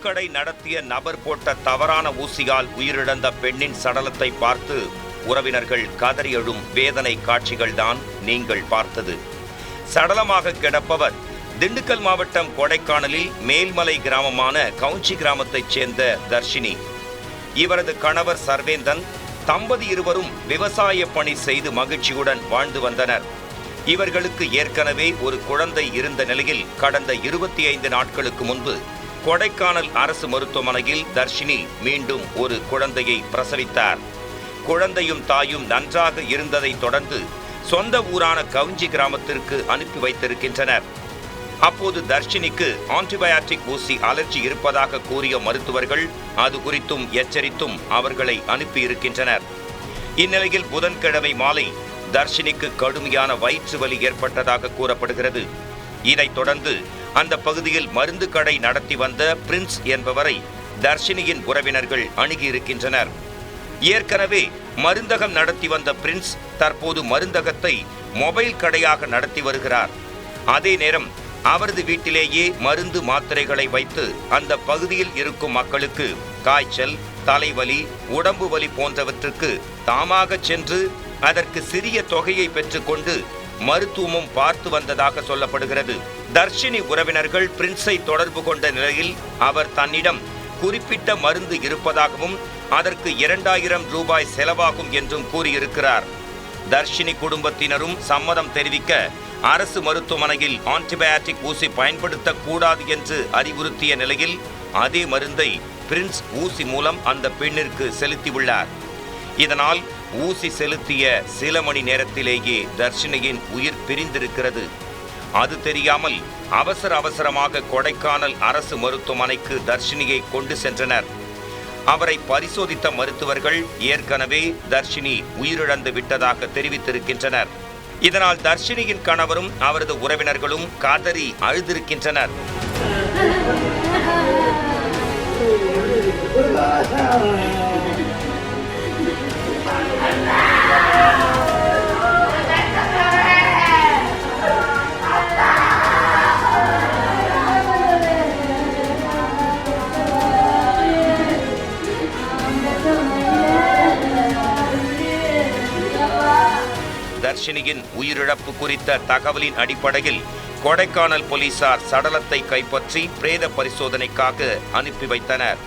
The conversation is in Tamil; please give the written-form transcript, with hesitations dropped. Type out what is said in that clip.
கடை நடத்திய நபர் போட்ட தவறான ஊசியால் உயிரிழந்த பெண்ணின் சடலத்தை பார்த்து உறவினர்கள் கதறி எழும் வேதனை காட்சிகள்தான் நீங்கள் பார்த்தது. சடலமாக கிடப்பவர் திண்டுக்கல் மாவட்டம் கொடைக்கானலில் மேல்மலை கிராமமான கவுஞ்சி கிராமத்தைச் சேர்ந்த தர்ஷினி. இவரது கணவர் சர்வேந்தன். தம்பதி இருவரும் விவசாய பணி செய்து மகிழ்ச்சியுடன் வாழ்ந்து வந்தனர். இவர்களுக்கு ஏற்கனவே ஒரு குழந்தை இருந்த நிலையில் கடந்த 25 நாட்களுக்கு முன்பு கொடைக்கானல் அரசு மருத்துவமனையில் தர்ஷினி மீண்டும் ஒரு குழந்தையை பிரசவித்தார். குழந்தையும் தாயும் நன்றாக இருந்ததை தொடர்ந்து சொந்த ஊரான கவுஞ்சி கிராமத்திற்கு அனுப்பி வைத்திருக்கின்றனர். அப்போது தர்ஷினிக்கு ஆன்டிபயாட்டிக் ஊசி அலர்ஜி இருப்பதாக கூறிய மருத்துவர்கள் அது குறித்தும் எச்சரித்தும் அவர்களை அனுப்பியிருக்கின்றனர். இந்நிலையில் புதன்கிழமை மாலை தர்ஷினிக்கு கடுமையான வயிற்று வலி ஏற்பட்டதாக கூறப்படுகிறது. இதைத் தொடர்ந்து அந்த பகுதியில் மருந்து கடை நடத்தி வந்த பிரின்ஸ் என்பவரை தர்ஷினியின் உறவினர்கள் அணுகியிருக்கின்றனர். ஏற்கனவே மருந்தகம் நடத்தி வந்த பிரின்ஸ் தற்போது மருந்தகத்தை மொபைல் கடையாக நடத்தி வருகிறார். அதே நேரம் அவரது வீட்டிலேயே மருந்து மாத்திரைகளை வைத்து அந்த பகுதியில் இருக்கும் மக்களுக்கு காய்ச்சல், தலைவலி, உடம்பு வலி போன்றவற்றுக்கு தாமாக சென்று அதற்கு சிறிய தொகையை பெற்றுக்கொண்டு மருத்துவமும் பார்த்து வந்ததாக சொல்லப்படுகிறது. தர்ஷினி உறவினர்கள் பிரின்ஸை தொடர்பு கொண்ட நிலையில் அவர் தன்னிடம் குறிப்பிட்ட மருந்து இருப்பதாகவும் அதற்கு 2000 ரூபாய் செலவாகும் என்றும் கூறியிருக்கிறார். தர்ஷினி குடும்பத்தினரும் சம்மதம் தெரிவிக்க அரசு மருத்துவமனையில் ஆன்டிபயாட்டிக் ஊசி பயன்படுத்தக்கூடாது என்று அறிவுறுத்திய நிலையில் அதே மருந்தை பிரின்ஸ் ஊசி மூலம் அந்த பெண்ணிற்கு செலுத்தியுள்ளார். இதனால் ஊசி செலுத்திய சில மணி நேரத்திலேயே தர்ஷினியின் உயிர் பிரிந்திருக்கிறது. அது தெரியாமல் அவசரமாக கொடைக்கானல் அரசு மருத்துவமனைக்கு தர்ஷினியை கொண்டு சென்றனர். அவரை பரிசோதித்த மருத்துவர்கள் ஏற்கனவே தர்ஷினி உயிரிழந்து விட்டதாக தெரிவித்திருக்கின்றனர். இதனால் தர்ஷினியின் கணவரும் அவரது உறவினர்களும் கதறி அழுதிருக்கின்றனர். தர்ஷினியின் உயிரிழப்பு குறித்த தகவலின் அடிப்படையில் கொடைக்கானல் போலீசார் சடலத்தை கைப்பற்றி பிரேத பரிசோதனைக்காக அனுப்பி வைத்தனர்.